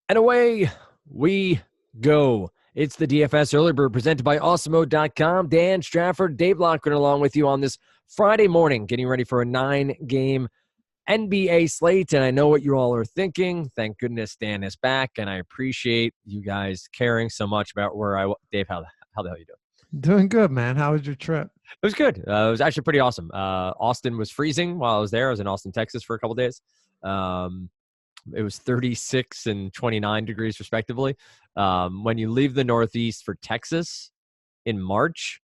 And away we go. It's the DFS Early Bird presented by Awesemo.com. Dan Strafford, Dave Lockwood along with you on this Friday morning, getting ready for a 9-game NBA slate. And I know what you all are thinking. Thank goodness Dan is back, and I appreciate you guys caring so much about Dave, how the hell are you doing? Doing good, man. How was your trip? It was good. It was actually pretty awesome. Austin was freezing while I was there. I was in Austin, Texas for a couple days. It was 36 and 29 degrees respectively. When you leave the Northeast for Texas in March,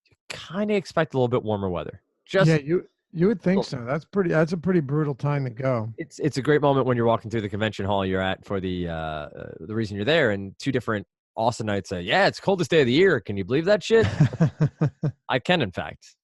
you kind of expect a little bit warmer weather. You would think so. That's a pretty brutal time to go. It's a great moment when you're walking through the convention hall you're at for the reason you're there, and two different Austinites say, "Yeah, it's coldest day of the year." Can you believe that shit? I can, in fact.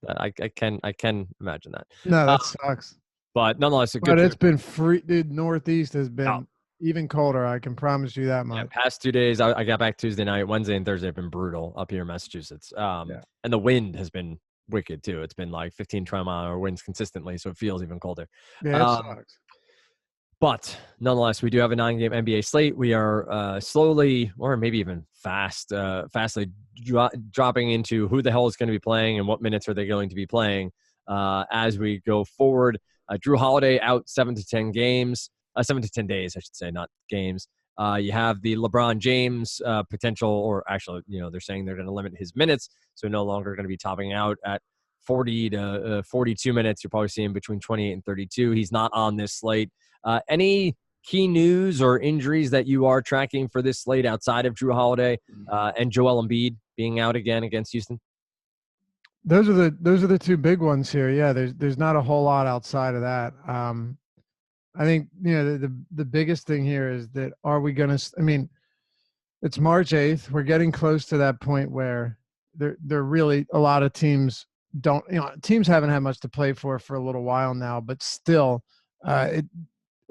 I can imagine that. No, that sucks. But nonetheless, it's been free. Dude, Northeast has been even colder. I can promise you that much. Yeah, past 2 days, I got back Tuesday night. Wednesday and Thursday have been brutal up here in Massachusetts. And the wind has been wicked too. It's been like 15 mile-an-hour winds consistently, so it feels even colder. Yeah, it sucks. But nonetheless, we do have a 9-game NBA slate. We are slowly, or maybe even fastly dropping into who the hell is going to be playing and what minutes are they going to be playing as we go forward. Drew Holiday out 7 to 10 days, I should say, not games. You have the LeBron James potential, or actually, they're saying they're going to limit his minutes, so no longer going to be topping out at 40 to 42 minutes. You're probably seeing between 28 and 32. He's not on this slate. Any key news or injuries that you are tracking for this slate outside of Drew Holiday and Joel Embiid being out again against Houston? Those are the two big ones here. Yeah, there's not a whole lot outside of that. I think the biggest thing here is that it's March 8th. We're getting close to that point where there really a lot of teams teams haven't had much to play for a little while now, but still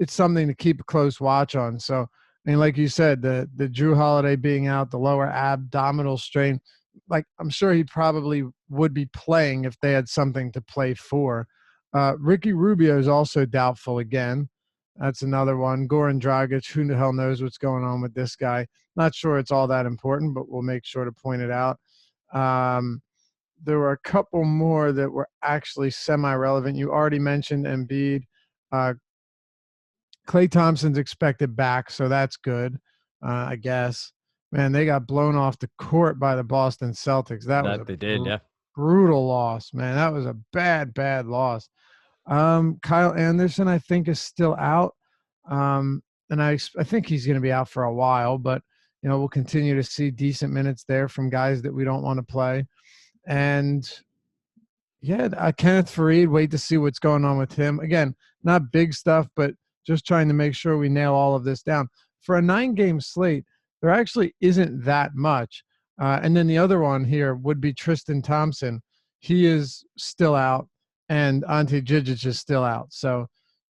it's something to keep a close watch on. So, like you said, the Drew Holiday being out, the lower abdominal strain, like I'm sure he probably would be playing if they had something to play for. Ricky Rubio is also doubtful again. That's another one. Goran Dragic, who the hell knows what's going on with this guy? Not sure it's all that important, but we'll make sure to point it out. There were a couple more that were actually semi-relevant. You already mentioned Embiid. Klay Thompson's expected back, so that's good, I guess. Man, they got blown off the court by the Boston Celtics. That was a brutal loss, man. That was a bad loss. Kyle Anderson, I think, is still out. And I think he's going to be out for a while, but, we'll continue to see decent minutes there from guys that we don't want to play. And, Kenneth Faried, wait to see what's going on with him. Again, not big stuff, but just trying to make sure we nail all of this down. For a 9-game slate, there actually isn't that much. And then the other one here would be Tristan Thompson. He is still out, and Ante Žižić is still out. So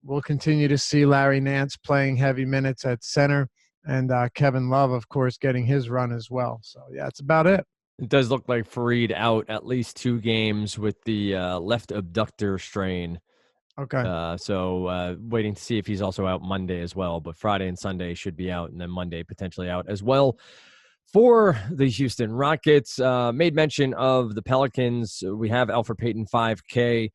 we'll continue to see Larry Nance playing heavy minutes at center, and Kevin Love, of course, getting his run as well. So, that's about it. It does look like Faried out at least 2 games with the left abductor strain. Okay. So waiting to see if he's also out Monday as well. But Friday and Sunday should be out, and then Monday potentially out as well. For the Houston Rockets, made mention of the Pelicans. We have Elfrid Payton 5K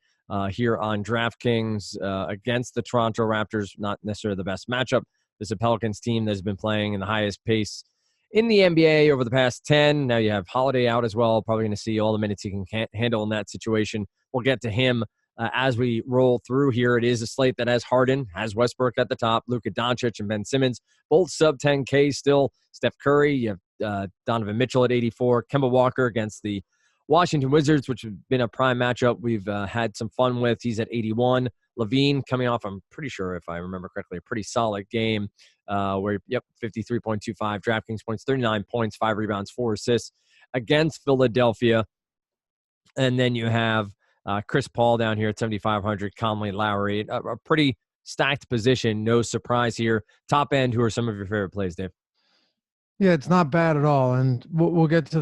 here on DraftKings against the Toronto Raptors. Not necessarily the best matchup. This is a Pelicans team that's been playing in the highest pace in the NBA over the past 10. Now you have Holiday out as well. Probably going to see all the minutes he can handle in that situation. We'll get to him as we roll through here. It is a slate that has Harden, has Westbrook at the top, Luka Doncic and Ben Simmons, both sub 10K still. Steph Curry, you have Donovan Mitchell at 84, Kemba Walker against the Washington Wizards, which has been a prime matchup we've had some fun with. He's at 81. Levine coming off, I'm pretty sure, if I remember correctly, a pretty solid game where, 53.25 DraftKings points, 39 points, 5 rebounds, 4 assists against Philadelphia. And then you have Chris Paul down here at 7,500, Conley, Lowry, a pretty stacked position. No surprise here. Top end, who are some of your favorite plays, Dave? Yeah, it's not bad at all. And we'll get to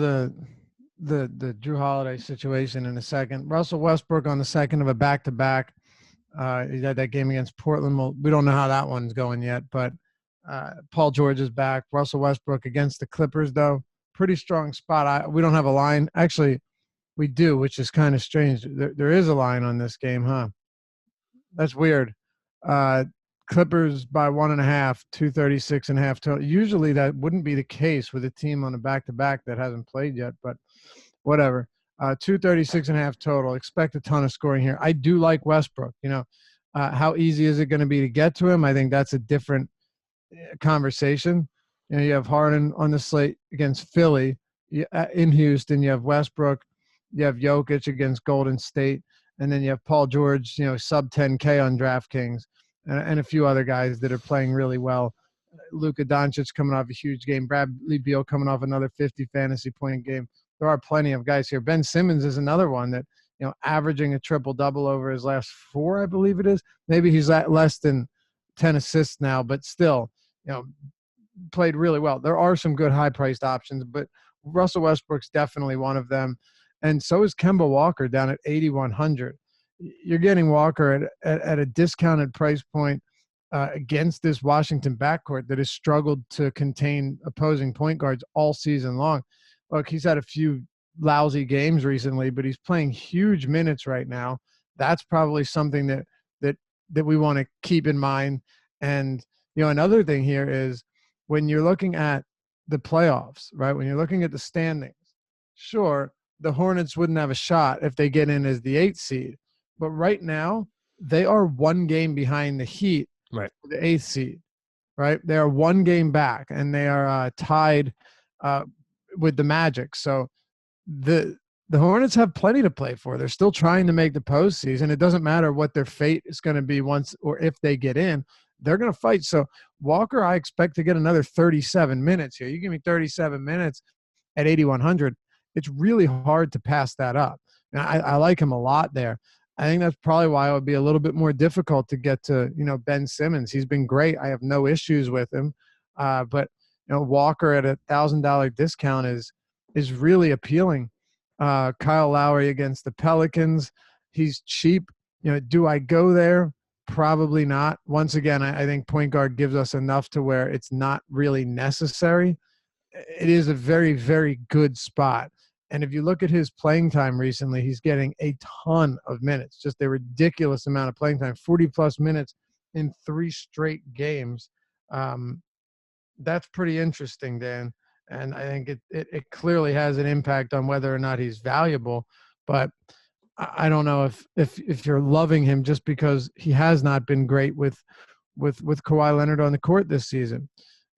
the Drew Holiday situation in a second. Russell Westbrook on the second of a back-to-back. He had that game against Portland. Well, we don't know how that one's going yet, but Paul George is back. Russell Westbrook against the Clippers, though. Pretty strong spot. We don't have a line. Actually, we do, which is kind of strange. There is a line on this game, huh? That's weird. Clippers by 1.5, 236.5 total. Usually that wouldn't be the case with a team on a back-to-back that hasn't played yet, but whatever. 236.5 total. Expect a ton of scoring here. I do like Westbrook. How easy is it going to be to get to him? I think that's a different conversation. You have Harden on the slate against Philly in Houston. You have Westbrook. You have Jokic against Golden State. And then you have Paul George, sub 10K on DraftKings, and a few other guys that are playing really well. Luka Doncic coming off a huge game. Bradley Beal coming off another 50 fantasy point game. There are plenty of guys here. Ben Simmons is another one that, averaging a triple-double over his last 4, I believe it is. Maybe he's at less than 10 assists now, but still, played really well. There are some good high-priced options, but Russell Westbrook's definitely one of them. And so is Kemba Walker down at 8,100. You're getting Walker at a discounted price point against this Washington backcourt that has struggled to contain opposing point guards all season long. Look, he's had a few lousy games recently, but he's playing huge minutes right now. That's probably something that we want to keep in mind. And another thing here is when you're looking at the playoffs, right? When you're looking at the standings, sure, the Hornets wouldn't have a shot if they get in as the 8th seed. But right now, they are 1 game behind the Heat, right, for the 8th seed, right? They are 1 game back, and they are tied with the Magic. So the Hornets have plenty to play for. They're still trying to make the postseason. It doesn't matter what their fate is going to be once or if they get in. They're going to fight. So Walker, I expect to get another 37 minutes here. You give me 37 minutes at 8,100. It's really hard to pass that up. And I like him a lot there. I think that's probably why it would be a little bit more difficult to get to, Ben Simmons. He's been great. I have no issues with him. But, Walker at $1,000 discount is really appealing. Kyle Lowry against the Pelicans. He's cheap. Do I go there? Probably not. Once again, I think point guard gives us enough to where it's not really necessary. It is a very, very good spot. And if you look at his playing time recently, he's getting a ton of minutes, just a ridiculous amount of playing time, 40-plus minutes in 3 straight games. That's pretty interesting, Dan. And I think it clearly has an impact on whether or not he's valuable. But I don't know if you're loving him just because he has not been great with Kawhi Leonard on the court this season.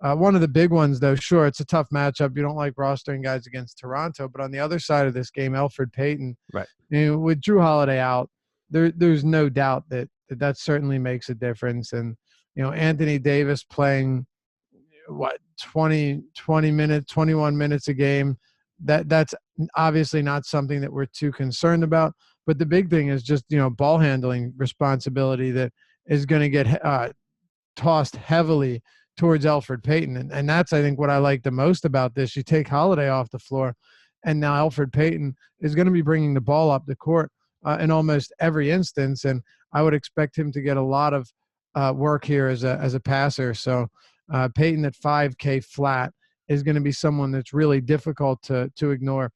One of the big ones, though, sure, it's a tough matchup. You don't like rostering guys against Toronto. But on the other side of this game, Elfrid Payton, right? With Drew Holiday out, there's no doubt that certainly makes a difference. And, Anthony Davis playing, 20 minutes, 21 minutes a game, that's obviously not something that we're too concerned about. But the big thing is just, ball handling responsibility that is going to get tossed heavily towards Elfrid Payton. And that's, I think, what I like the most about this. You take Holiday off the floor, and now Elfrid Payton is going to be bringing the ball up the court in almost every instance. And I would expect him to get a lot of work here as a passer. So Payton at 5K flat is going to be someone that's really difficult to ignore.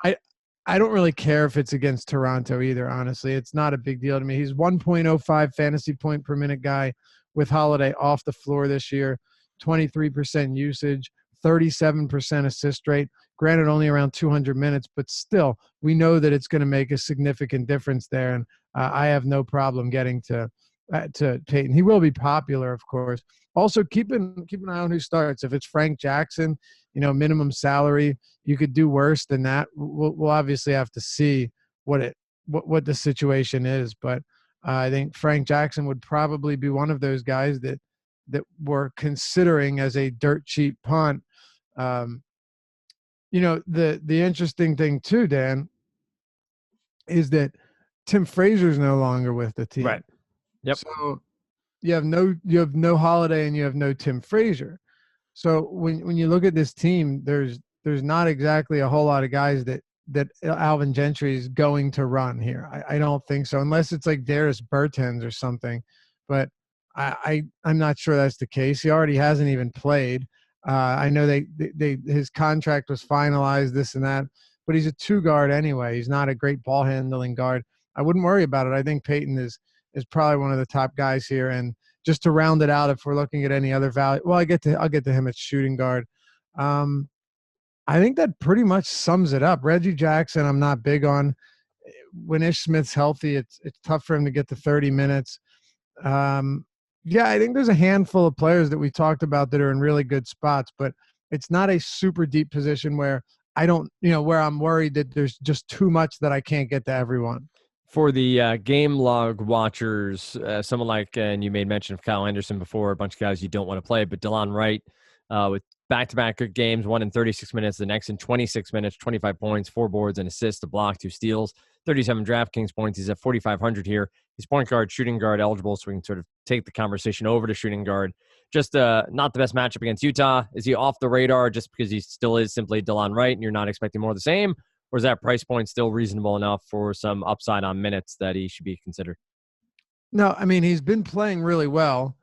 I don't really care if it's against Toronto either, honestly. It's not a big deal to me. He's 1.05 fantasy point per minute guy with Holiday off the floor this year, 23% usage, 37% assist rate. Granted, only around 200 minutes, but still, we know that it's going to make a significant difference there. And I have no problem getting to Payton. He will be popular, of course. Also, keep an eye on who starts. If it's Frank Jackson, minimum salary, you could do worse than that. We'll obviously have to see what the situation is, but I think Frank Jackson would probably be one of those guys that we're considering as a dirt cheap punt. The interesting thing too, Dan, is that Tim Frazier's no longer with the team. Right. Yep. So you have no Holiday and you have no Tim Frazier. So when you look at this team, there's not exactly a whole lot of guys that Alvin Gentry is going to run here. I don't think so, unless it's like Darius Bertans or something. But I'm not sure that's the case. He already hasn't even played. I know his contract was finalized, this and that, but he's a 2 guard anyway. He's not a great ball handling guard. I wouldn't worry about it. I think Peyton is probably one of the top guys here. And just to round it out, if we're looking at any other value, well, I'll get to him at shooting guard. I think that pretty much sums it up. Reggie Jackson, I'm not big on. When Ish Smith's healthy, it's tough for him to get to 30 minutes. Yeah, I think there's a handful of players that we talked about that are in really good spots, but it's not a super deep position where I don't, where I'm worried that there's just too much that I can't get to everyone. For the game log watchers, someone like, and you made mention of Kyle Anderson before, a bunch of guys you don't want to play, but DeLon Wright with back-to-back good games, one in 36 minutes, the next in 26 minutes, 25 points, 4 boards, and assists, a block, 2 steals, 37 DraftKings points. He's at 4,500 here. He's point guard, shooting guard eligible, so we can sort of take the conversation over to shooting guard. Just not the best matchup against Utah. Is he off the radar just because he still is simply DeLon Wright and you're not expecting more of the same? Or is that price point still reasonable enough for some upside on minutes that he should be considered? No, I mean, he's been playing really well.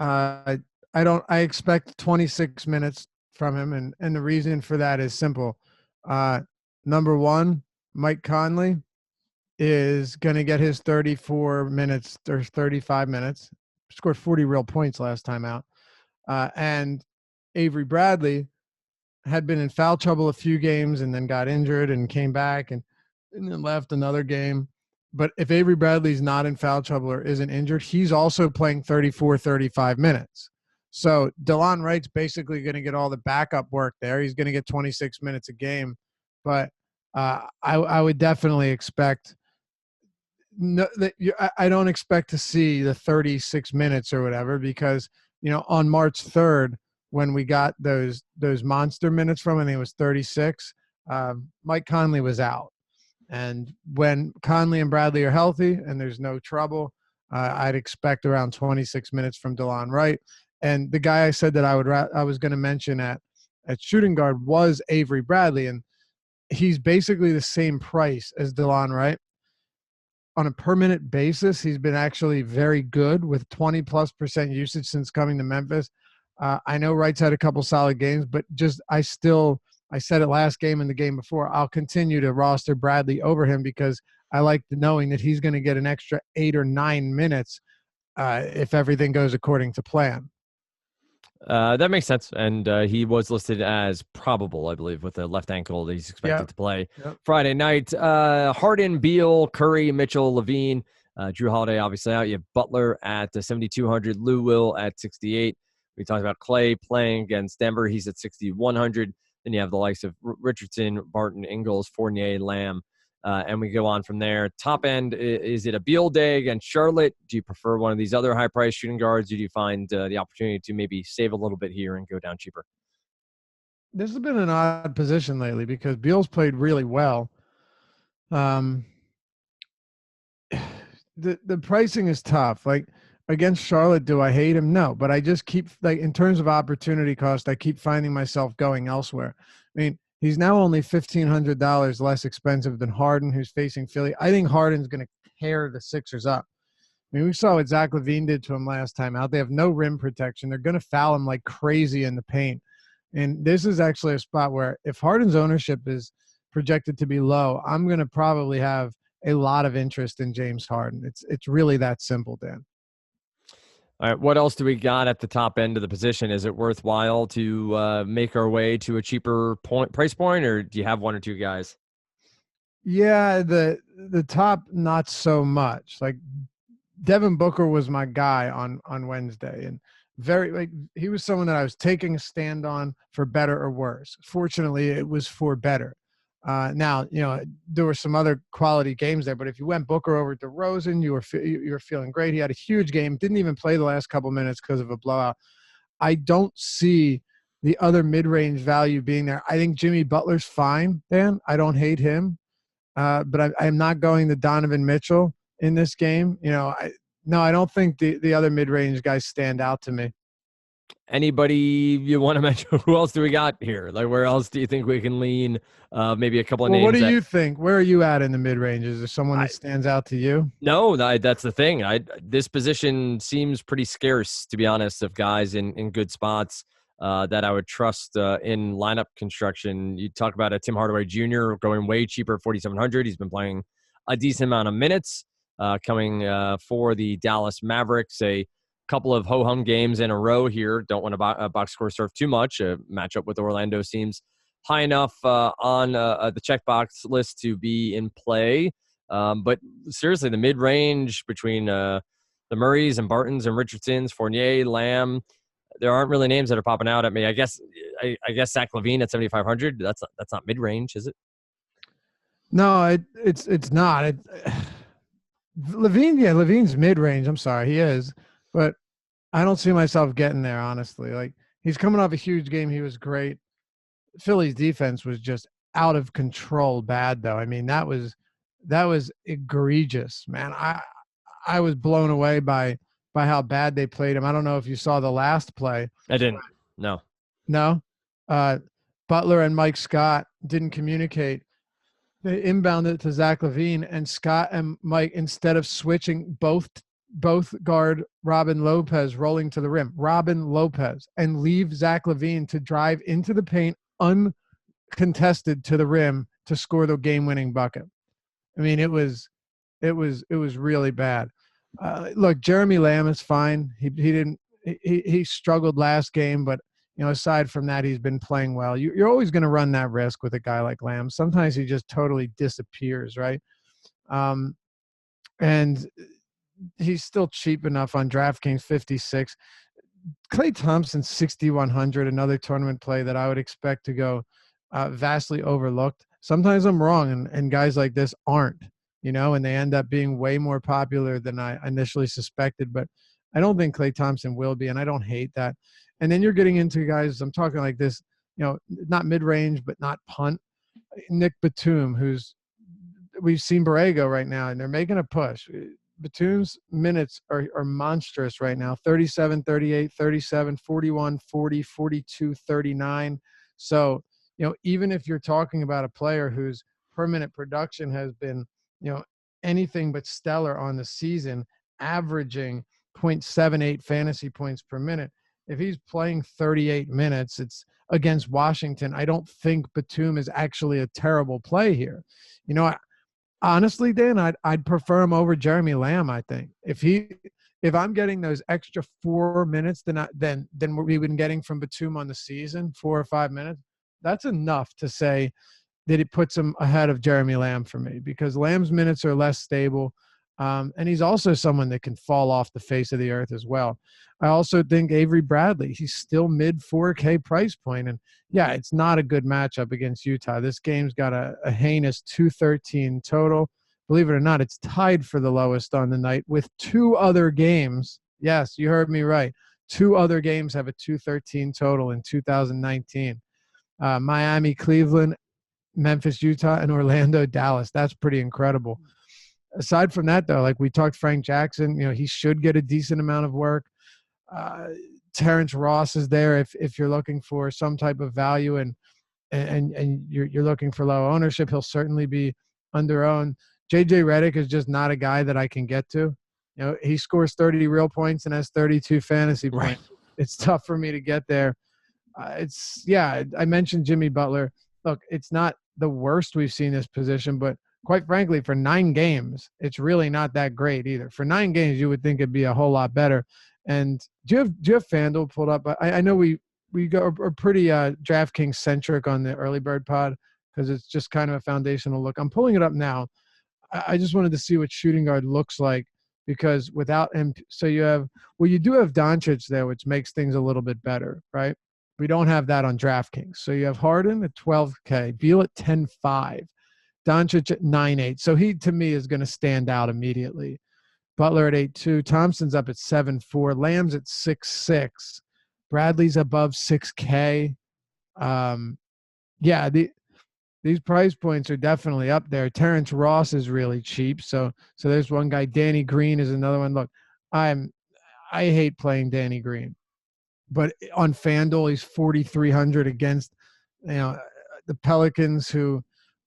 I expect 26 minutes from him, and the reason for that is simple. Number one, Mike Conley is going to get his 34 minutes or 35 minutes. Scored 40 real points last time out. And Avery Bradley had been in foul trouble a few games and then got injured and came back and then left another game. But if Avery Bradley's not in foul trouble or isn't injured, he's also playing 34, 35 minutes. So DeLon Wright's basically going to get all the backup work there. He's going to get 26 minutes a game. But I would definitely expect I don't expect to see the 36 minutes or whatever because, on March 3rd, when we got those monster minutes from him, I think it was 36, Mike Conley was out. And when Conley and Bradley are healthy and there's no trouble, I'd expect around 26 minutes from DeLon Wright. And the guy I said that I was going to mention at shooting guard was Avery Bradley, and he's basically the same price as DeLon Wright. On a per minute basis, he's been actually very good with 20+% usage since coming to Memphis. I know Wright's had a couple solid games, but I said it last game and the game before, I'll continue to roster Bradley over him because I like knowing that he's going to get an extra 8 or 9 minutes if everything goes according to plan. That makes sense. And he was listed as probable, I believe, with a left ankle that he's expected to play Friday night. Harden, Beal, Curry, Mitchell, Levine, Drew Holiday obviously out. You have Butler at 7,200, Lou Will at 68. We talked about Clay playing against Denver. He's at 6,100. Then you have the likes of Richardson, Barton, Ingles, Fournier, Lamb. And we go on from there. Top end, is it a Beal day against Charlotte? Do you prefer one of these other high-priced shooting guards? Or do you find the opportunity to maybe save a little bit here and go down cheaper? This has been an odd position lately because Beal's played really well. The pricing is tough. Like against Charlotte, do I hate him? No, but I just keep in terms of opportunity cost, I keep finding myself going elsewhere. I mean, he's now only $1,500 less expensive than Harden, who's facing Philly. I think Harden's going to tear the Sixers up. I mean, we saw what Zach LaVine did to him last time out. They have no rim protection. They're going to foul him like crazy in the paint. And this is actually a spot where if Harden's ownership is projected to be low, I'm going to probably have a lot of interest in James Harden. It's really that simple, Dan. All right, what else do we got at the top end of the position? Is it worthwhile to make our way to a cheaper price point, or do you have one or two guys? Yeah, the top, not so much. Like Devin Booker was my guy on Wednesday, and he was someone that I was taking a stand on for better or worse. Fortunately, it was for better. Now, there were some other quality games there, but if you went Booker over DeRozan, you were feeling great. He had a huge game, didn't even play the last couple minutes because of a blowout. I don't see the other mid-range value being there. I think Jimmy Butler's fine, Dan. I don't hate him, but I'm not going to Donovan Mitchell in this game. I don't think the other mid-range guys stand out to me. Anybody you want to mention? Who else do we got here? Like, where else do you think we can lean? Maybe a couple of Well, names. what do you think? Where are you at in the mid range? Is there someone that stands out to you? No, that's the thing. This position seems pretty scarce, to be honest, of guys in good spots that I would trust in lineup construction. You talk about a Tim Hardaway Jr. going way cheaper, 4,700. He's been playing a decent amount of minutes, coming for the Dallas Mavericks. A couple of ho hum games in a row here. Don't want to box score surf too much. A matchup with Orlando seems high enough on the checkbox list to be in play. But seriously, the mid-range between the Murrays and Bartons and Richardsons, Fournier, Lamb, there aren't really names that are popping out at me. I guess Zach LaVine at 7,500. That's not mid-range, is it? No, it's not. LaVine's mid-range. I'm sorry, he is, but I don't see myself getting there, honestly. Like, he's coming off a huge game. He was great. Philly's defense was just out of control bad, though. I mean, that was egregious, man. I was blown away by how bad they played him. I don't know if you saw the last play. I didn't. No. Butler and Mike Scott didn't communicate. They inbounded to Zach LaVine, and Scott and Mike, instead of switching, both guard Robin Lopez rolling to the rim, and leave Zach LaVine to drive into the paint uncontested to the rim to score the game-winning bucket. I mean, it was really bad. Look, Jeremy Lamb is fine. He struggled last game, but aside from that, he's been playing well. You're always going to run that risk with a guy like Lamb. Sometimes he just totally disappears, right? And he's still cheap enough on DraftKings 56. Klay Thompson 6,100, another tournament play that I would expect to go vastly overlooked. Sometimes I'm wrong, and guys like this aren't, and they end up being way more popular than I initially suspected. But I don't think Klay Thompson will be, and I don't hate that. And then you're getting into guys, I'm talking like this, not mid-range, but not punt. Nick Batum, we've seen Borrego right now, and they're making a push. Batum's minutes are monstrous right now, 37, 38, 37, 41, 40, 42, 39. So, even if you're talking about a player whose per-minute production has been, anything but stellar on the season, averaging 0.78 fantasy points per minute, if he's playing 38 minutes, it's against Washington. I don't think Batum is actually a terrible play here. Honestly, Dan, I'd prefer him over Jeremy Lamb. I think if I'm getting those extra 4 minutes than we've been getting from Batum on the season, 4 or 5 minutes, that's enough to say that it puts him ahead of Jeremy Lamb for me, because Lamb's minutes are less stable. And he's also someone that can fall off the face of the earth as well. I also think Avery Bradley, he's still mid 4K price point. And yeah, it's not a good matchup against Utah. This game's got a heinous 213 total. Believe it or not, it's tied for the lowest on the night with 2 other games. Yes, you heard me right. 2 other games have a 213 total in 2019. Miami, Cleveland, Memphis, Utah, and Orlando, Dallas. That's pretty incredible. Aside from that, though, like we talked, Frank Jackson, he should get a decent amount of work. Terrence Ross is there if you're looking for some type of value and you're looking for low ownership. He'll certainly be under-owned. JJ Redick is just not a guy that I can get to. He scores 30 real points and has 32 fantasy points. Right. It's tough for me to get there. I mentioned Jimmy Butler. Look, it's not the worst we've seen this position, but quite frankly, for 9 games, it's really not that great either. For 9 games, you would think it'd be a whole lot better. And do you have FanDuel pulled up? I know we are pretty DraftKings centric on the early bird pod because it's just kind of a foundational look. I'm pulling it up now. I just wanted to see what shooting guard looks like, because without him, so you do have Doncic there, which makes things a little bit better, right? We don't have that on DraftKings. So you have Harden at 12K, Beal at 10.5. Doncic at 9.8. So he, to me, is going to stand out immediately. Butler at 8.2. Thompson's up at 7.4. Lamb's at 6.6. Bradley's above 6K. These price points are definitely up there. Terrence Ross is really cheap. So there's one guy. Danny Green is another one. Look, I hate playing Danny Green. but on FanDuel, he's 4,300 against, the Pelicans, who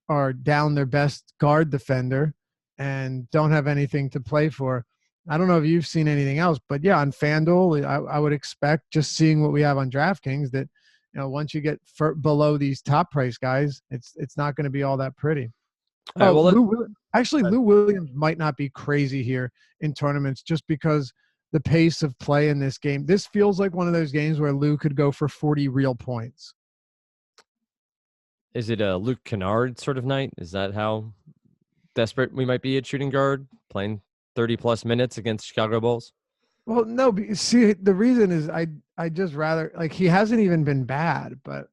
are down their best guard defender and don't have anything to play for. I don't know if you've seen anything else, but yeah, on FanDuel, I would expect, just seeing what we have on DraftKings, that once you get below these top price guys, it's not going to be all that pretty. All right, Lou Williams might not be crazy here in tournaments, just because the pace of play in this game. This feels like one of those games where Lou could go for 40 real points. Is it a Luke Kennard sort of night? Is that how desperate we might be at shooting guard, playing 30-plus minutes against Chicago Bulls? Well, no. See, the reason is I just rather, like, he hasn't even been bad, but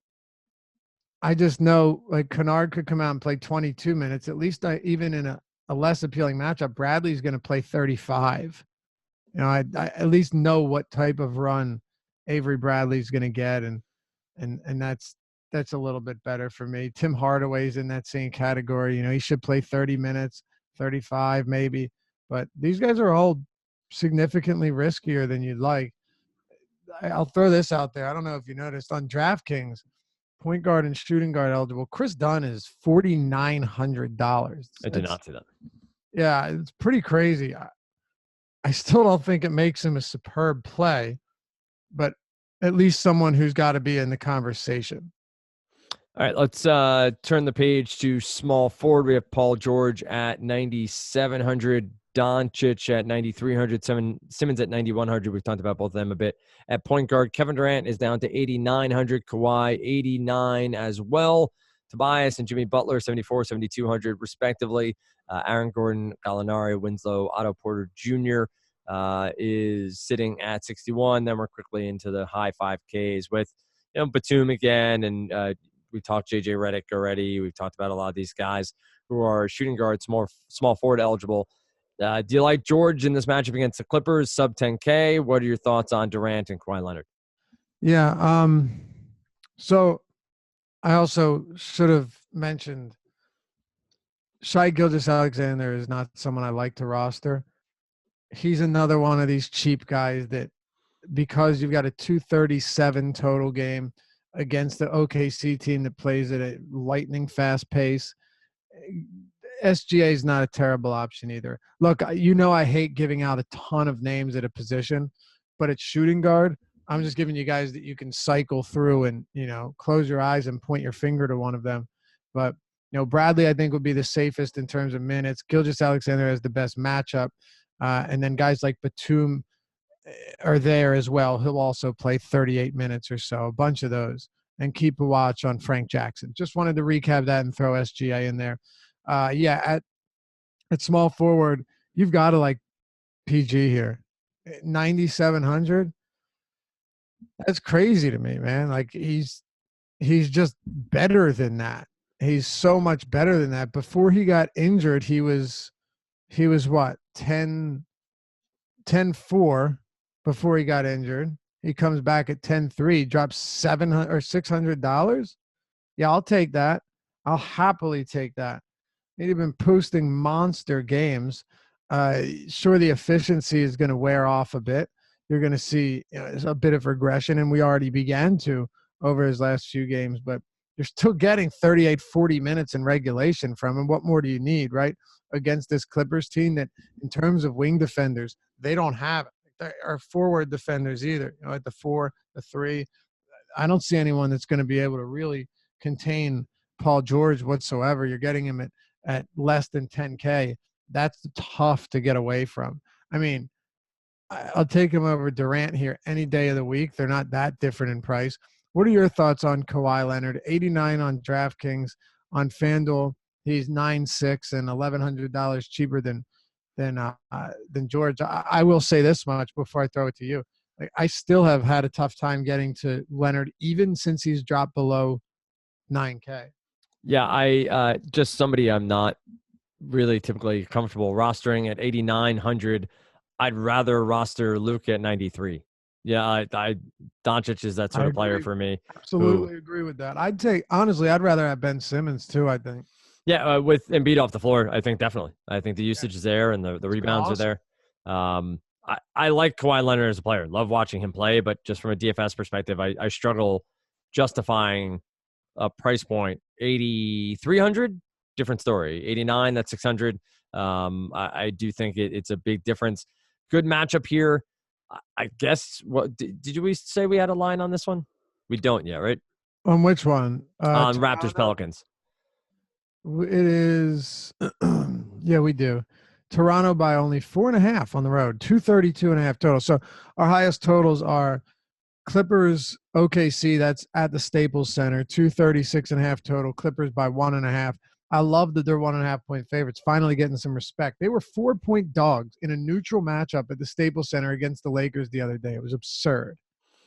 I just know, like, Kennard could come out and play 22 minutes. At least even in a less appealing matchup, Bradley's going to play 35. I at least know what type of run Avery Bradley's going to get, and that's a little bit better for me. Tim Hardaway's in that same category. He should play 30 minutes, 35 maybe, but these guys are all significantly riskier than you'd like. I'll throw this out there. I don't know if you noticed, on DraftKings, point guard and shooting guard eligible, Chris Dunn is $4,900. I did not see that. Yeah, it's pretty crazy. I still don't think it makes him a superb play, but at least someone who's got to be in the conversation. All right, let's turn the page to small forward. We have Paul George at 9,700, Doncic at 9,300, Simmons at 9,100. We've talked about both of them a bit. At point guard, Kevin Durant is down to 8,900, Kawhi 89 as well. Tobias and Jimmy Butler 74, 7,200 respectively. Aaron Gordon, Gallinari, Winslow, Otto Porter Jr. Is sitting at 61. Then we're quickly into the high 5Ks with Batum again, and we talked JJ Redick already. We've talked about a lot of these guys who are shooting guards, more small forward eligible. Do you like George in this matchup against the Clippers, sub 10K? What are your thoughts on Durant and Kawhi Leonard? Yeah. So I also should have mentioned Shai Gilgeous-Alexander is not someone I like to roster. He's another one of these cheap guys that, because you've got a 237 total game against the OKC team that plays at a lightning fast pace, SGA is not a terrible option either. Look, I hate giving out a ton of names at a position, but at shooting guard, I'm just giving you guys that you can cycle through and, close your eyes and point your finger to one of them. But, Bradley, I think, would be the safest in terms of minutes. Gilgeous-Alexander has the best matchup. And then guys like Batum are there as well. He'll also play 38 minutes or so, a bunch of those. And keep a watch on Frank Jackson. Just wanted to recap that and throw SGA in there. At small forward, you've got to like PG here. 9,700. That's crazy to me, man. Like, he's just better than that. He's so much better than that. Before he got injured, he was what, 10-4 before he got injured. He comes back at 10-3, drops $700 or $600. Yeah, I'll take that. I'll happily take that. He'd been posting monster games. Sure, the efficiency is going to wear off a bit. You're going to see a bit of regression, and we already began to over his last few games, but you're still getting 38, 40 minutes in regulation from him. What more do you need, right? Against this Clippers team that, in terms of wing defenders, they don't have it. They are forward defenders either. At the 4, the 3, I don't see anyone that's going to be able to really contain Paul George whatsoever. You're getting him at less than 10K. That's tough to get away from. I mean, I'll take him over Durant here any day of the week. They're not that different in price. What are your thoughts on Kawhi Leonard? 89 on DraftKings. On FanDuel, he's 9.6 and $1,100 cheaper than George. I will say this much before I throw it to you. I still have had a tough time getting to Leonard, even since he's dropped below 9K. Yeah, I just somebody I'm not really typically comfortable rostering at 8,900. I'd rather roster Luke at 93. Yeah, I Doncic is that sort of player for me. Absolutely agree with that. I'd rather have Ben Simmons too, I think. Yeah, with Embiid off the floor, I think definitely. I think the usage is there and the rebounds are there. I like Kawhi Leonard as a player. Love watching him play, but just from a DFS perspective, I struggle justifying a price point. 8,300, different story. 89, that's 600. I do think it's a big difference. Good matchup here. I guess, what did we say we had a line on this one? We don't yet, right? On which one? On Raptors Pelicans. It is, yeah, we do. Toronto by only 4.5 on the road, 232.5 total. So our highest totals are Clippers, OKC. That's at the Staples Center, 236.5 total. Clippers by 1.5. I love that they're 1.5 point favorites, finally getting some respect. They were 4-point dogs in a neutral matchup at the Staples Center against the Lakers the other day. It was absurd,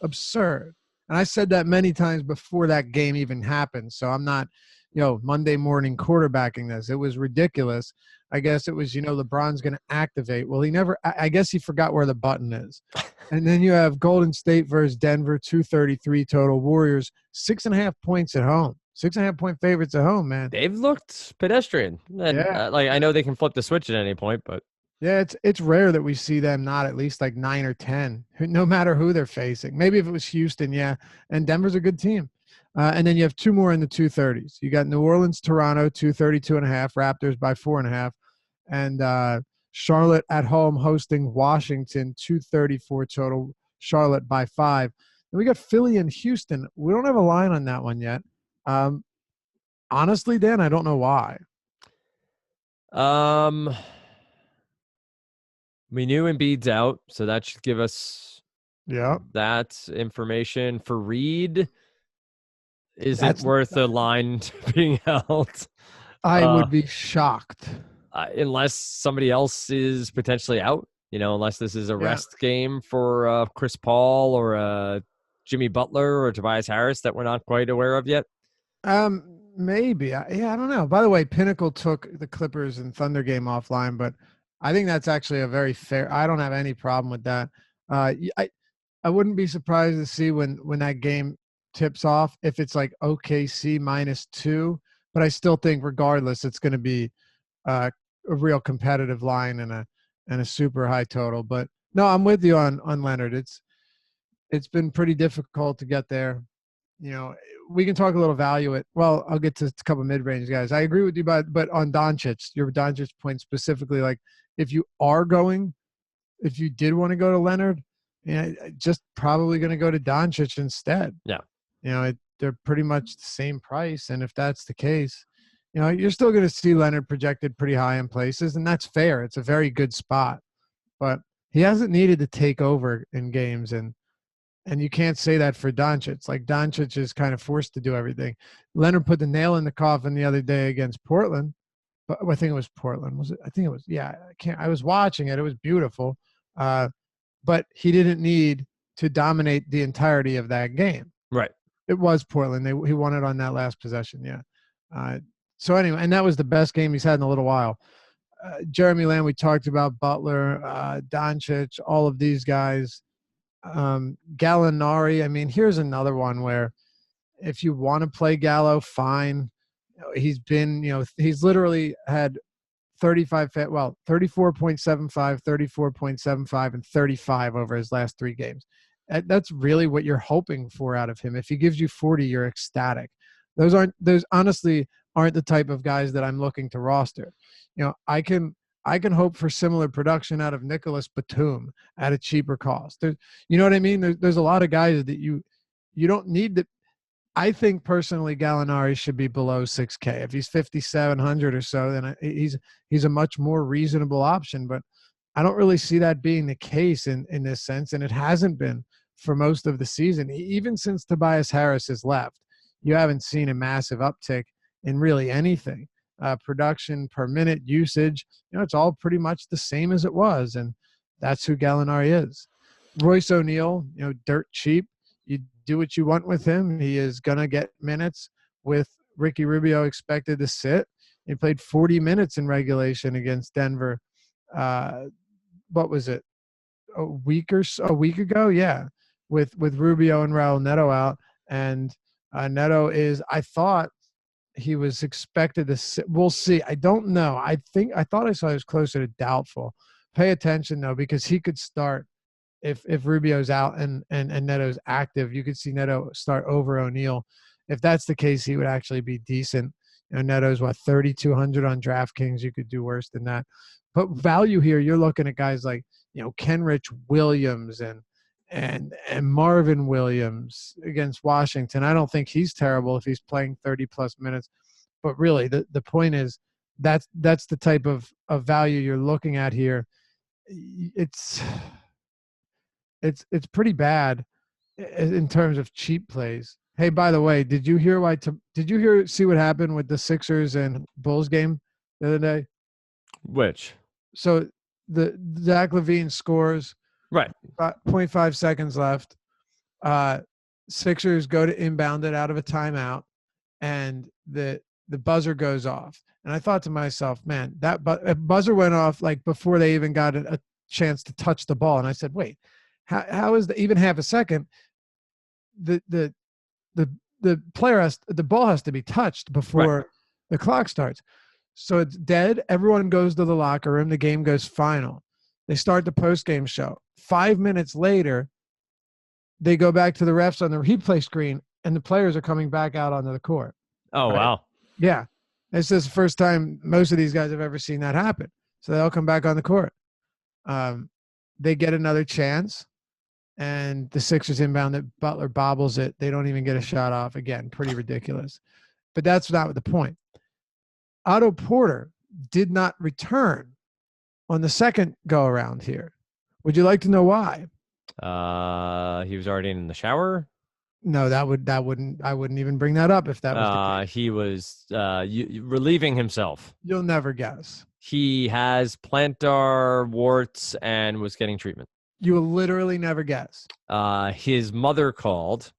absurd. And I said that many times before that game even happened. So I'm not, Monday morning quarterbacking this. It was ridiculous. I guess it was, LeBron's going to activate. Well, I guess he forgot where the button is. And then you have Golden State versus Denver, 233 total. Warriors, 6.5 points at home. 6.5 point favorites at home, man. They've looked pedestrian. And, yeah. I know they can flip the switch at any point, but. Yeah, it's rare that we see them not at least like 9 or 10, no matter who they're facing. Maybe if it was Houston, yeah. And Denver's a good team. And then you have two more in the 230s. You got New Orleans, Toronto, 232.5, Raptors by 4.5. And Charlotte at home hosting Washington, 234 total, Charlotte by 5. And we got Philly and Houston. We don't have a line on that one yet. Honestly, Dan, I don't know why. We knew Embiid's out, so that should give us that information. For Reed, isn't worth the line being held. I would be shocked. Unless somebody else is potentially out, unless this is a rest game for Chris Paul or Jimmy Butler or Tobias Harris that we're not quite aware of yet. Maybe. I don't know. By the way, Pinnacle took the Clippers and Thunder game offline, but I think that's actually a very fair. I don't have any problem with that. I wouldn't be surprised to see when that game tips off if it's like OKC -2, but I still think regardless it's going to be a real competitive line and a super high total. But no, I'm with you on Leonard. It's been pretty difficult to get there. We can talk a little value it. Well, I'll get to a couple of mid-range guys. I agree with you, but on Doncic, your Doncic point specifically, like if you did want to go to Leonard, just probably going to go to Doncic instead. Yeah. They're pretty much the same price. And if that's the case, you're still going to see Leonard projected pretty high in places, and that's fair. It's a very good spot, but he hasn't needed to take over in games, and you can't say that for Doncic. Like Doncic is kind of forced to do everything. Leonard put the nail in the coffin the other day against Portland. But I think it was Portland. Was it? I think it was. Yeah, I was watching it. It was beautiful. But he didn't need to dominate the entirety of that game. Right. It was Portland. He won it on that last possession. Yeah. So anyway, and that was the best game he's had in a little while. Jeremy Lamb, we talked about Butler, Doncic, all of these guys. Gallinari, I mean, here's another one where if you want to play Gallo, fine. He's been, he's literally had 34.75, 34.75, and 35 over his last 3 games. That's really what you're hoping for out of him. If he gives you 40, you're ecstatic. Those honestly aren't the type of guys that I'm looking to roster. I can hope for similar production out of Nicholas Batum at a cheaper cost. You know what I mean? There's a lot of guys that you don't need to. I think personally Gallinari should be below 6K. If he's 5,700 or so, then he's a much more reasonable option. But I don't really see that being the case in this sense, and it hasn't been for most of the season. Even since Tobias Harris has left, you haven't seen a massive uptick in really anything. Production per minute, usage, it's all pretty much the same as it was, and that's who Gallinari is. Royce O'Neal, dirt cheap. You do what you want with him. He is going to get minutes with Ricky Rubio expected to sit. He played 40 minutes in regulation against Denver. What was it? A week ago? Yeah. With Rubio and Raul Neto out. And Neto is, I thought he was expected to sit. We'll see. I don't know. I thought I saw he was closer to doubtful. pay attention though, because he could start if Rubio's out and Neto's active. You could see Neto start over O'Neal. If that's the case, he would actually be decent. Neto's 3,200 on DraftKings. You could do worse than that. But value here, you're looking at guys like Kenrich Williams and Marvin Williams against Washington. I don't think he's terrible if he's playing 30+ minutes. But really, the point is that's the type of value you're looking at here. It's pretty bad in terms of cheap plays. Hey, by the way, did you see what happened with the Sixers and Bulls game the other day? Which? So the Zach LaVine scores. Right. 0.5 seconds left. Sixers go to inbound it out of a timeout, and the buzzer goes off. And I thought to myself, man, that buzzer went off like before they even got a chance to touch the ball. And I said, wait, how is the even half a second? The ball has to be touched before the clock starts. So it's dead. Everyone goes to the locker room. The game goes final. They start the post-game show. 5 minutes later, they go back to the refs on the replay screen, and the players are coming back out onto the court. Oh, right? Wow. Yeah. This is the first time most of these guys have ever seen that happen. So they all come back on the court. They get another chance, and the Sixers inbound it. Butler bobbles it. They don't even get a shot off. Again, pretty ridiculous. But that's not the point. Otto Porter did not return on the second go-around here. Would you like to know why? He was already in the shower? No, I wouldn't even bring that up if that was the case. He was relieving himself. You'll never guess. He has plantar warts and was getting treatment. You will literally never guess. His mother called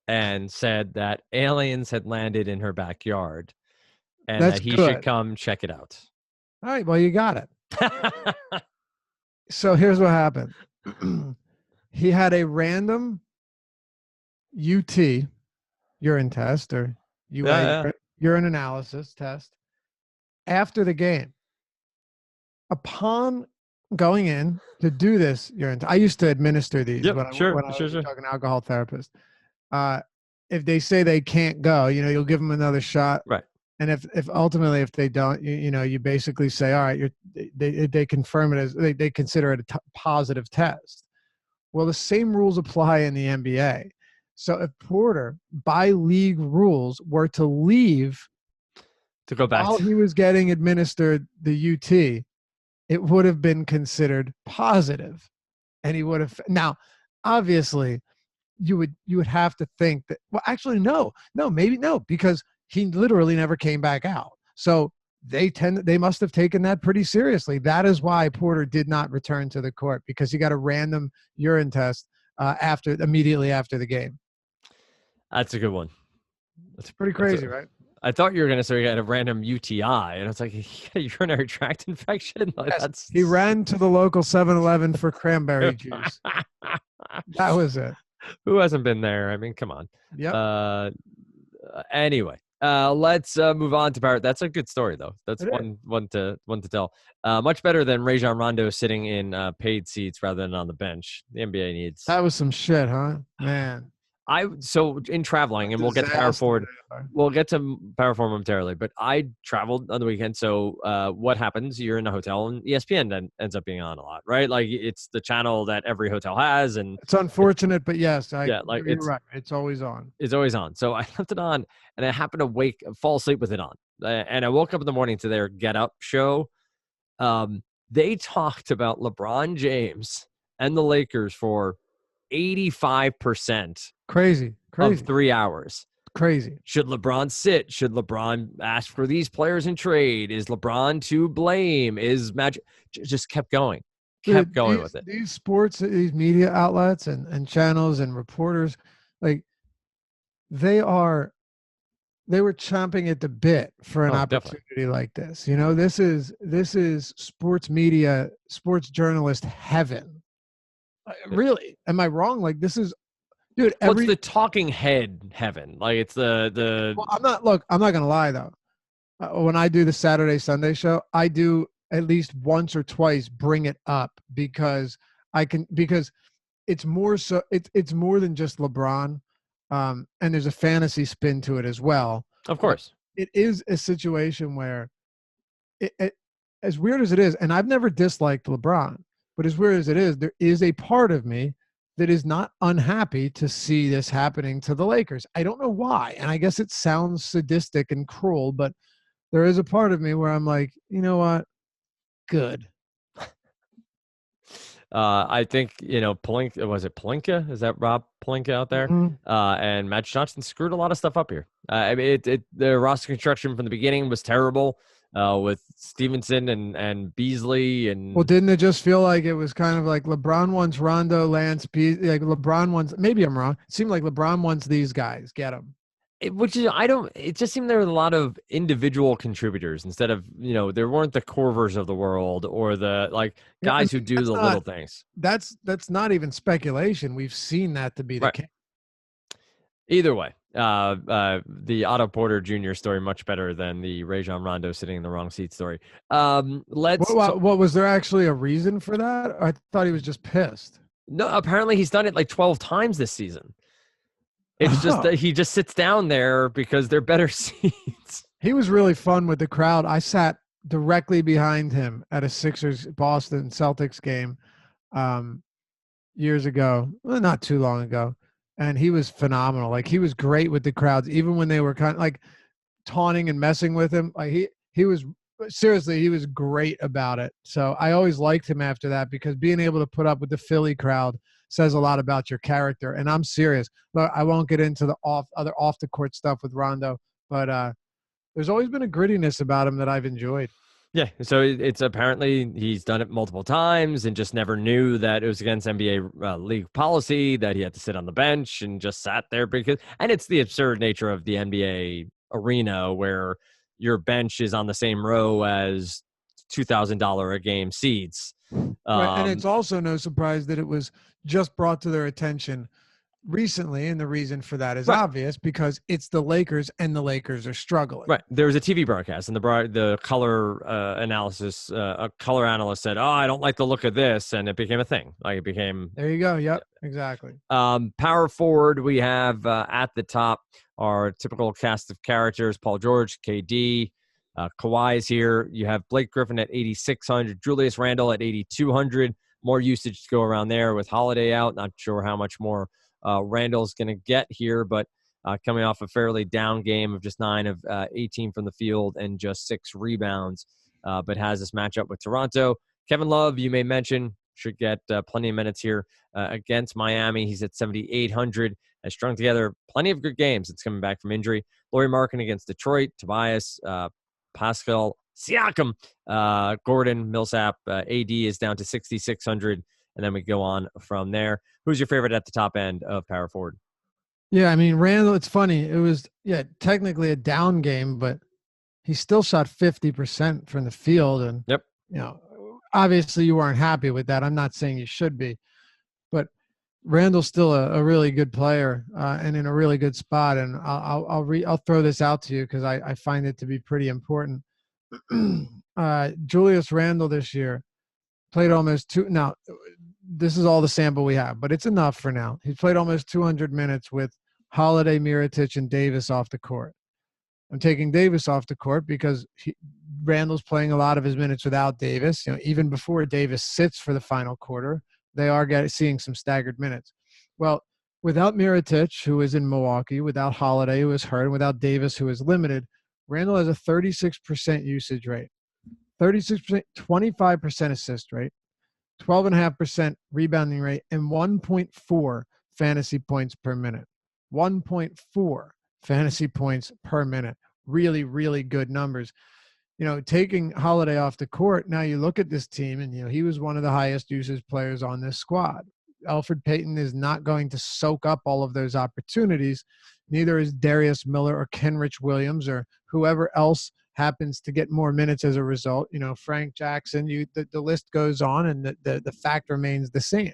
and said that aliens had landed in her backyard and that he should come check it out. All right, well, you got it. So here's what happened. He had a random UT urine test or urine analysis test after the game. Upon going in to do this urine, I used to administer these when I was a talking alcohol therapist. If they say they can't go, you'll give them another shot. Right. And if ultimately if they don't, you basically say, all right, they confirm it as they consider it a positive test. Well, the same rules apply in the NBA. So if Porter, by league rules, were to leave to go back while he was getting administered the UT, it would have been considered positive, and he would have. Now, obviously, you would have to think that. Well, actually, no, maybe no, because he literally never came back out. So they must have taken that pretty seriously. That is why Porter did not return to the court, because he got a random urine test immediately after the game. That's a good one. That's pretty crazy, right? I thought you were going to say he had a random UTI, and I was like, he had a urinary tract infection? Like, yes, he ran to the local 7-Eleven for cranberry juice. That was it. Who hasn't been there? I mean, come on. Yep. Anyway, let's move on to Barrett. That's a good story, though. That's one to tell. Much better than Rajon Rondo sitting in paid seats rather than on the bench. The NBA needs. That was some shit, huh? Man. So in traveling, and we'll get to power forward. We'll get to power forward momentarily, but I traveled on the weekend. So what happens? You're in a hotel, and ESPN then ends up being on a lot, right? Like it's the channel that every hotel has, and it's unfortunate, but yes, you're right. It's always on. It's always on. So I left it on, and I happened to fall asleep with it on, and I woke up in the morning to their Get Up show. They talked about LeBron James and the Lakers for 85%. Crazy. Of 3 hours. Crazy. Should LeBron sit? Should LeBron ask for these players in trade? Is LeBron to blame? Is Magic? Just kept going. Kept going with it. These media outlets and channels and reporters, like they were chomping at the bit for an opportunity definitely. Like this. This is sports media, sports journalist heaven. Really? Am I wrong? Like this is. Dude, it's the talking head heaven. Like it's the. Well, I'm not gonna lie though. When I do the Saturday Sunday show, I do at least once or twice bring it up because it's more so it's more than just LeBron. And there's a fantasy spin to it as well. Of course. It is a situation where as weird as it is, and I've never disliked LeBron, but as weird as it is, there is a part of me that is not unhappy to see this happening to the Lakers. I don't know why. And I guess it sounds sadistic and cruel, but there is a part of me where I'm like, you know what? Good. I think, Pelinka, was it Pelinka? Is that Rob Pelinka out there? Mm-hmm. And Matt Johnson screwed a lot of stuff up here. I mean, the roster construction from the beginning was terrible with Stevenson and Beasley. Well, didn't it just feel like it was kind of like LeBron wants Rondo, Lance, like LeBron wants, maybe I'm wrong. It seemed like LeBron wants these guys. Get them. It just seemed there were a lot of individual contributors instead of, there weren't the Corvers of the world or the guys who do the little things. That's not even speculation. We've seen that to be the case. Either way, the Otto Porter Jr. story much better than the Rajon Rondo sitting in the wrong seat story. What was there actually a reason for that? I thought he was just pissed. No, apparently he's done it like 12 times this season. It's just that he just sits down there because they're better seats. He was really fun with the crowd. I sat directly behind him at a Sixers Boston Celtics game years ago, well, not too long ago, and he was phenomenal. Like, he was great with the crowds, even when they were kind of like taunting and messing with him. Like, he was seriously, he was great about it. So I always liked him after that because being able to put up with the Philly crowd says a lot about your character. And I'm serious. Look, I won't get into the off the court stuff with Rondo, but there's always been a grittiness about him that I've enjoyed. Yeah, so it's apparently he's done it multiple times and just never knew that it was against NBA league policy that he had to sit on the bench and just sat there and it's the absurd nature of the NBA arena where your bench is on the same row as $2,000 a game seats. Right, and it's also no surprise that it was just brought to their attention recently, and the reason for that is obvious because it's the Lakers, and the Lakers are struggling. Right. There was a TV broadcast, and the color analysis, a color analyst said, "Oh, I don't like the look of this," and it became a thing. Like, it became. There you go. Yep. Exactly. Power forward, we have at the top our typical cast of characters: Paul George, KD. Kawhi is here. You have Blake Griffin at 8,600, Julius Randle at 8,200. More usage to go around there with Holiday out. Not sure how much more Randle's going to get here, but coming off a fairly down game of just 9 of 18 from the field and just 6 rebounds, but has this matchup with Toronto. Kevin Love, you may mention, should get plenty of minutes here against Miami. He's at 7,800. Has strung together plenty of good games. It's coming back from injury. Lauri Markkanen against Detroit. Tobias, Pascal Siakam, Gordon, Millsap, AD is down to 6,600, and then we go on from there. Who's your favorite at the top end of power forward? Yeah, I mean, Randle, it's funny. It was, technically a down game, but he still shot 50% from the field. And, obviously you weren't happy with that. I'm not saying you should be, but Randle's still a really good player and in a really good spot. And I'll throw this out to you because I find it to be pretty important. Julius Randle this year played almost two. Now, this is all the sample we have, but it's enough for now. He played almost 200 minutes with Holiday, Mirotic, and Davis off the court. I'm taking Davis off the court because Randle's playing a lot of his minutes without Davis. Even before Davis sits for the final quarter, they are seeing some staggered minutes. Well, without Mirotic, who is in Milwaukee, without Holiday, who is hurt, and without Davis, who is limited, Randle has a 36% usage rate, 36%, 25% assist rate, 12.5% rebounding rate, and 1.4 fantasy points per minute. 1.4 fantasy points per minute. Really, really good numbers. Taking Holiday off the court, now you look at this team, and, he was one of the highest usage players on this squad. Elfrid Payton is not going to soak up all of those opportunities. Neither is Darius Miller or Kenrich Williams or whoever else happens to get more minutes as a result. Frank Jackson, the list goes on, and the fact remains the same.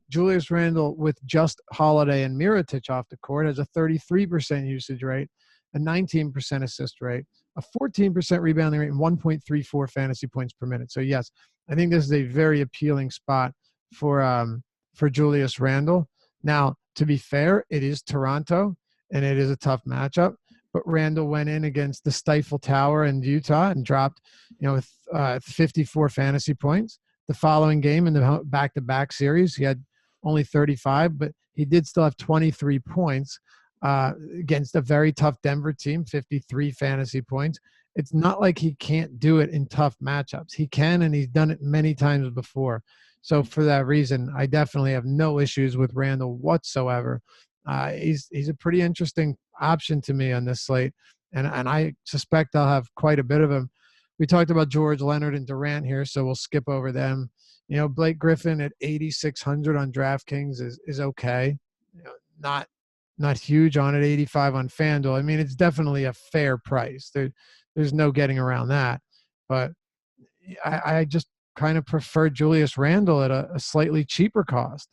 Julius Randle, with just Holiday and Mirotic off the court, has a 33% usage rate, a 19% assist rate, a 14% rebounding rate, and 1.34 fantasy points per minute. So yes, I think this is a very appealing spot for Julius Randle. Now, to be fair, it is Toronto, and it is a tough matchup. But Randle went in against the Stifle Tower in Utah and dropped, with 54 fantasy points. The following game in the back-to-back series, he had only 35, but he did still have 23 points against a very tough Denver team, 53 fantasy points. It's not like he can't do it in tough matchups. He can, and he's done it many times before. So for that reason, I definitely have no issues with Randle whatsoever. He's a pretty interesting option to me on this slate, and I suspect I'll have quite a bit of him. We talked about George Leonard and Durant here, so we'll skip over them. Blake Griffin at 8,600 on DraftKings is okay. Not huge on it. 85 on FanDuel. I mean, it's definitely a fair price. There's no getting around that. But I just kind of prefer Julius Randle at a slightly cheaper cost,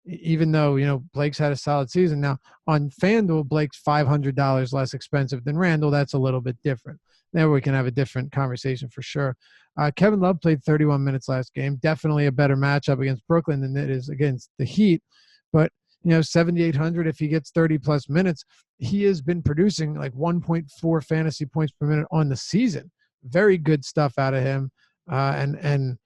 even though, Blake's had a solid season. Now, on FanDuel, Blake's $500 less expensive than Randle. That's a little bit different. There we can have a different conversation for sure. Kevin Love played 31 minutes last game. Definitely a better matchup against Brooklyn than it is against the Heat. But, 7,800, if he gets 30-plus minutes, he has been producing like 1.4 fantasy points per minute on the season. Very good stuff out of him. And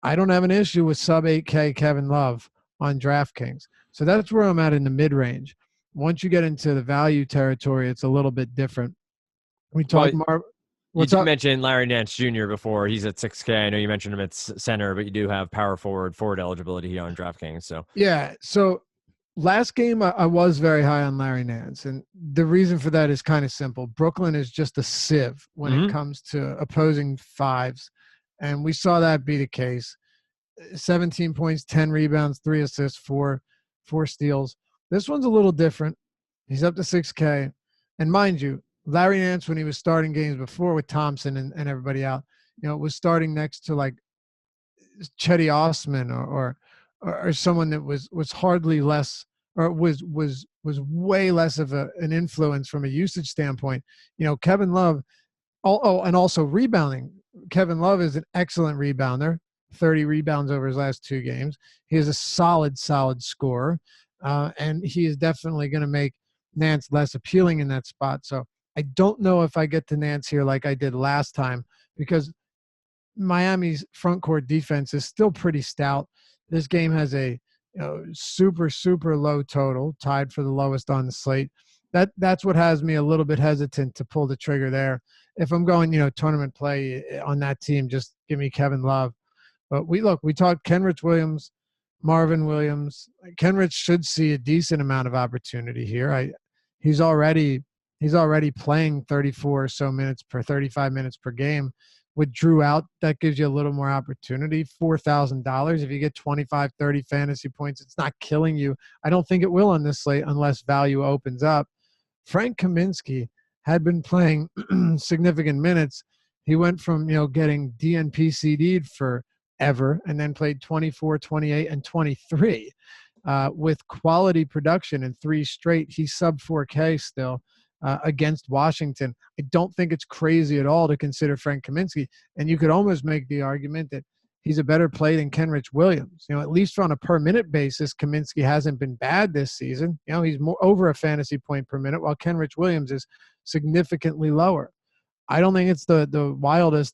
I don't have an issue with sub 8K Kevin Love on DraftKings. So that's where I'm at in the mid-range. Once you get into the value territory, it's a little bit different. We talked more. You mentioned Larry Nance Jr. before. He's at 6K. I know you mentioned him at center, but you do have power forward eligibility here on DraftKings. So yeah. So last game, I was very high on Larry Nance, and the reason for that is kind of simple. Brooklyn is just a sieve when it comes to opposing fives, and we saw that be the case. 17 points, 10 rebounds, 3 assists, 4 steals. This one's a little different. He's up to 6K, and mind you, Larry Nance, when he was starting games before with Thompson and everybody out, was starting next to like Chetty Osman or someone that was hardly less, or was way less of an influence from a usage standpoint. Kevin Love, and also rebounding. Kevin Love is an excellent rebounder, 30 rebounds over his last 2 games. He is a solid scorer, and he is definitely going to make Nance less appealing in that spot. So I don't know if I get to Nance here like I did last time, because Miami's front court defense is still pretty stout. This game has a super low total, tied for the lowest on the slate. That's what has me a little bit hesitant to pull the trigger there. If I'm going, tournament play on that team, just give me Kevin Love. But we talked Kenrich Williams, Marvin Williams. Kenrich should see a decent amount of opportunity here. He's already playing 34 or so minutes 35 minutes per game. With Drew out, that gives you a little more opportunity. $4,000. If you get 25, 30 fantasy points, it's not killing you. I don't think it will on this slate unless value opens up. Frank Kaminsky had been playing significant minutes. He went from, getting DNP CD'd forever and then played 24, 28, and 23 with quality production in 3 straight. He's sub 4K still. Against Washington. I don't think it's crazy at all to consider Frank Kaminsky, and you could almost make the argument that he's a better play than Kenrich Williams. At least on a per minute basis, Kaminsky hasn't been bad this season. He's more over a fantasy point per minute, while Kenrich Williams is significantly lower. I don't think it's the wildest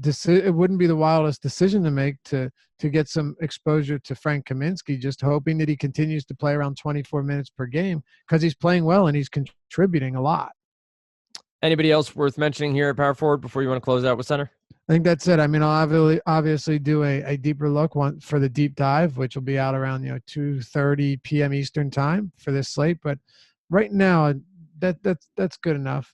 it wouldn't be the wildest decision to make to get some exposure to Frank Kaminsky, just hoping that he continues to play around 24 minutes per game, because he's playing well and he's contributing a lot. Anybody else worth mentioning here at power forward before you want to close out with center? I think that's it. I mean, I'll obviously do a deeper look for the deep dive, which will be out around 2:30 p.m. Eastern time for this slate. But right now, that's good enough.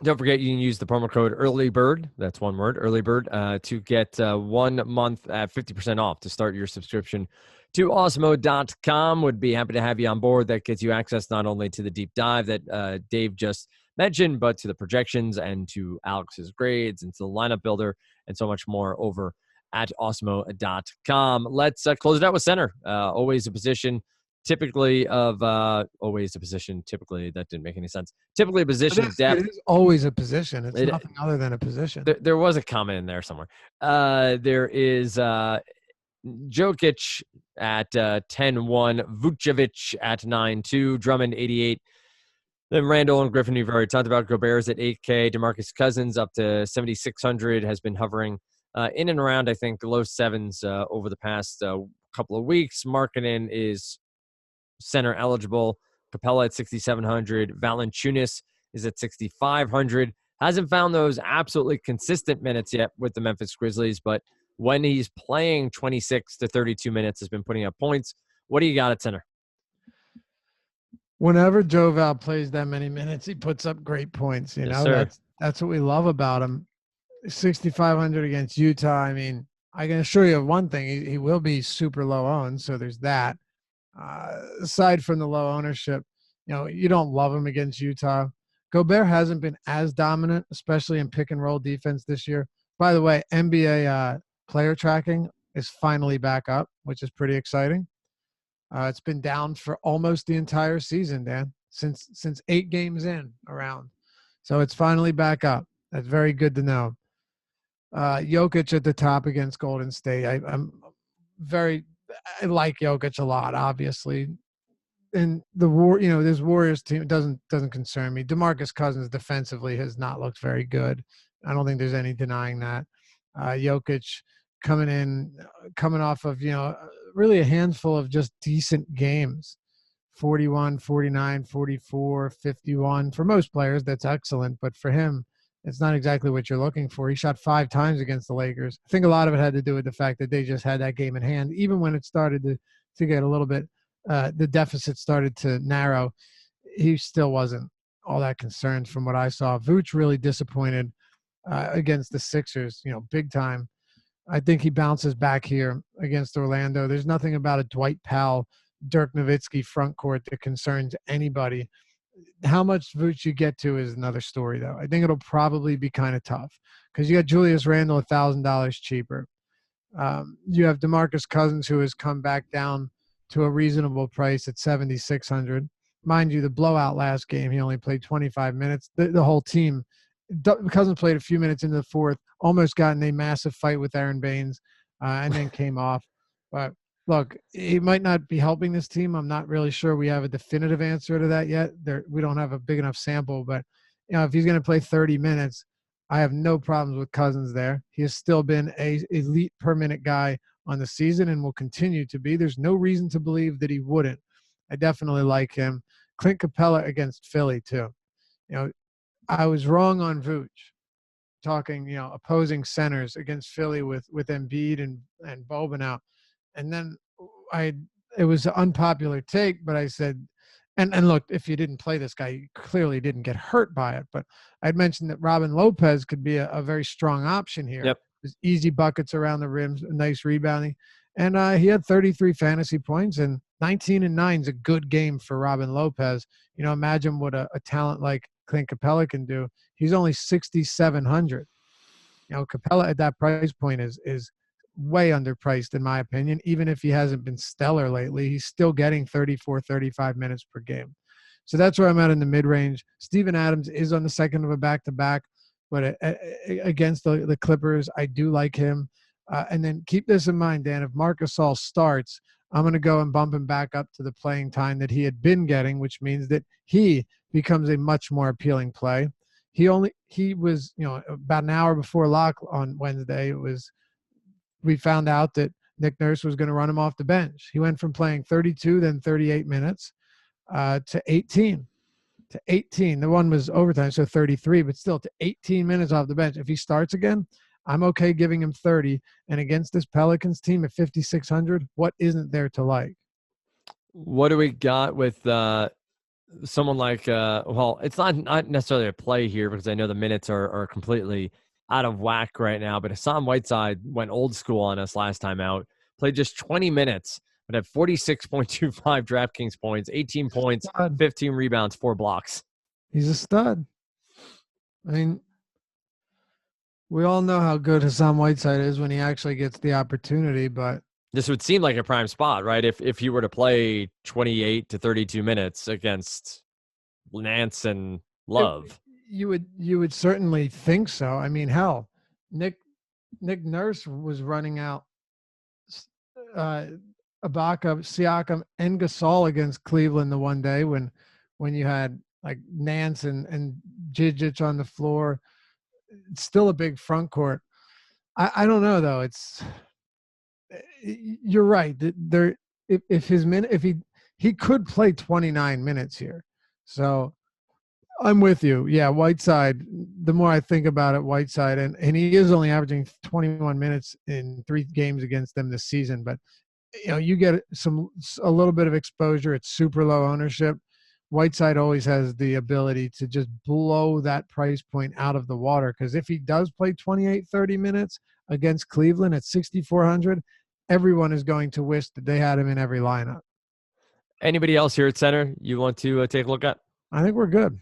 Don't forget, you can use the promo code EARLYBIRD, that's one word, EARLYBIRD, to get 1 month at 50% off to start your subscription to Osmo.com. Would be happy to have you on board. That gets you access not only to the deep dive that Dave just mentioned, but to the projections and to Alex's grades and to the lineup builder and so much more over at Osmo.com. Let's close it out with center. Always a position typically of always a position. Typically, that didn't make any sense. Typically a position of depth. It is always a position. It's nothing other than a position. There was a comment in there somewhere. There is Jokic at 10-1, Vucevic at 9-2, Drummond 88. Then Randall and Griffin, you've already talked about. Gobert's at 8K. DeMarcus Cousins up to 7,600, has been hovering in and around, I think, low sevens over the past couple of weeks. Markkanen is center eligible. Capella at 6,700. Valanciunas is at 6,500. Hasn't found those absolutely consistent minutes yet with the Memphis Grizzlies, but when he's playing 26 to 32 minutes, has been putting up points. What do you got at center? Whenever Joval plays that many minutes, he puts up great points. You know, that's what we love about him. 6,500 against Utah. I mean, I can assure you of one thing: he will be super low owned. So there's that. Aside from the low ownership, you know, you don't love him against Utah. Gobert hasn't been as dominant, especially in pick and roll defense this year. By the way, NBA player tracking is finally back up, which is pretty exciting. It's been down for almost the entire season, Dan, since 8 games in around. So it's finally back up. That's very good to know. Jokic at the top against Golden State. I like Jokic a lot, obviously. And this Warriors team doesn't concern me. DeMarcus Cousins defensively has not looked very good. I don't think there's any denying that. Jokic coming off of, really a handful of just decent games. 41, 49, 44, 51. For most players, that's excellent. But for him, it's not exactly what you're looking for. He shot 5 times against the Lakers. I think a lot of it had to do with the fact that they just had that game in hand. Even when it started to get a little bit, the deficit started to narrow, he still wasn't all that concerned from what I saw. Vooch really disappointed against the Sixers, big time. I think he bounces back here against Orlando. There's nothing about a Dwight Powell, Dirk Nowitzki front court that concerns anybody. How much Vooch you get to is another story, though. I think it'll probably be kind of tough because you got Julius Randle $1,000 cheaper. You have DeMarcus Cousins, who has come back down to a reasonable price at 7,600. Mind you, the blowout last game, he only played 25 minutes. The whole team, Cousins played a few minutes into the fourth, almost got in a massive fight with Aaron Baines, and then came off. But look, he might not be helping this team. I'm not really sure we have a definitive answer to that yet. We don't have a big enough sample, but if he's going to play 30 minutes, I have no problems with Cousins there. He has still been a elite per minute guy on the season and will continue to be. There's no reason to believe that he wouldn't. I definitely like him. Clint Capella against Philly too. I was wrong on Vooch, talking, opposing centers against Philly with Embiid and Boban out. And then it was an unpopular take, but I said, and look, if you didn't play this guy, you clearly didn't get hurt by it. But I'd mentioned that Robin Lopez could be a very strong option here. Yep. There's easy buckets around the rims, nice rebounding. And he had 33 fantasy points, and 19-9 is a good game for Robin Lopez. Imagine what a talent like Clint Capella can do. He's only 6,700. Capella at that price point is way underpriced in my opinion. Even if he hasn't been stellar lately, he's still getting 34, 35 minutes per game. So that's where I'm at in the mid-range. Steven Adams is on the second of a back-to-back, but against the Clippers, I do like him. And then keep this in mind, Dan, if Marc Gasol starts, I'm going to go and bump him back up to the playing time that he had been getting, which means that he becomes a much more appealing play. He was, about an hour before lock on Wednesday, we found out that Nick Nurse was going to run him off the bench. He went from playing 32, then 38 minutes to 18. The one was overtime, so 33, but still to 18 minutes off the bench. If he starts again, I'm okay giving him 30. And against this Pelicans team at 5,600, what isn't there to like? What do we got with someone like, it's not necessarily a play here because I know the minutes are completely out of whack right now, but Hassan Whiteside went old school on us last time out, played just 20 minutes, but had 46.25 DraftKings points, 18 points, 15 rebounds, 4 blocks. He's a stud. I mean, we all know how good Hassan Whiteside is when he actually gets the opportunity, but This would seem like a prime spot, right? If he were to play 28 to 32 minutes against Nance and Love. You would certainly think so. I mean, hell, Nick Nurse was running out Ibaka, Siakam, and Gasol against Cleveland the one day when you had like Nance and Jijic on the floor. It's still a big front court. I don't know though. You're right. There, if he could play 29 minutes here, so I'm with you. Yeah, Whiteside. The more I think about it, Whiteside, and he is only averaging 21 minutes in 3 games against them this season. But you get a little bit of exposure. It's super low ownership. Whiteside always has the ability to just blow that price point out of the water, because if he does play 28, 30 minutes against Cleveland at 6,400, everyone is going to wish that they had him in every lineup. Anybody else here at center you want to take a look at? I think we're good.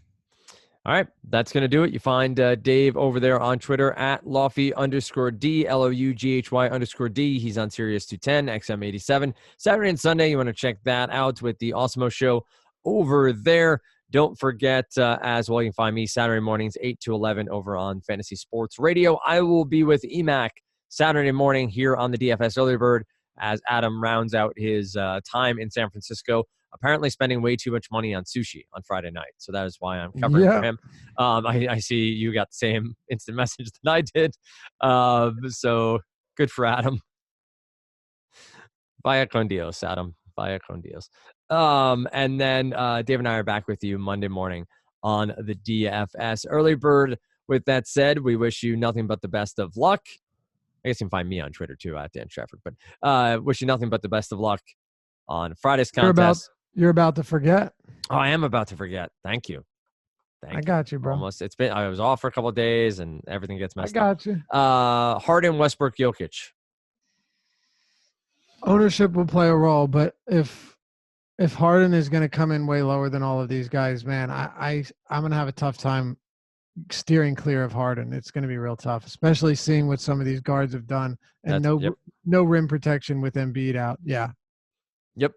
All right, that's going to do it. You find Dave over there on Twitter at Loughy_D, LOUGHY_D. He's on Sirius 210, XM87. Saturday and Sunday, you want to check that out with the Awesemo Show over there. Don't forget, as well, you can find me Saturday mornings, 8 to 11 over on Fantasy Sports Radio. I will be with EMAC Saturday morning here on the DFS Early Bird as Adam rounds out his time in San Francisco, apparently spending way too much money on sushi on Friday night. So that is why I'm covering for him. I see you got the same instant message that I did. So good for Adam. Vaya con Dios, Adam. Vaya con Dios. And then Dave and I are back with you Monday morning on the DFS Early Bird. With that said, we wish you nothing but the best of luck. I guess you can find me on Twitter too, at Dan Trafford. But wish you nothing but the best of luck on Friday's contest. You're about to forget. Oh, I am about to forget. Thank you. I got you, bro. Almost. I was off for a couple of days and everything gets messed up. I got you. Harden, Westbrook, Jokic. Ownership will play a role, but if Harden is going to come in way lower than all of these guys, man, I'm going to have a tough time steering clear of Harden. It's going to be real tough, especially seeing what some of these guards have done, and no rim protection with Embiid out. Yeah. Yep.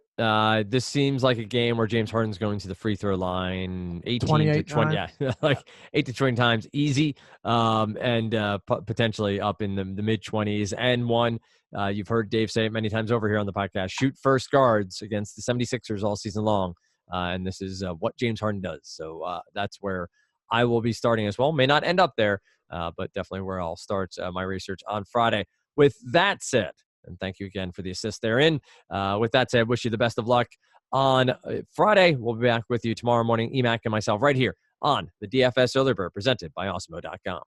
This seems like a game where James Harden's going to the free throw line 18 to 20. Times. Yeah, like 8 to 20 times easy, and potentially up in the mid-20s. And one, you've heard Dave say it many times over here on the podcast, shoot first guards against the 76ers all season long. And this is what James Harden does. So that's where I will be starting as well. May not end up there, but definitely where I'll start my research on Friday. With that said, and thank you again for the assist therein. With that said, wish you the best of luck on Friday. We'll be back with you tomorrow morning, EMAC and myself, right here on the DFS Early Bird, presented by Awesemo.com.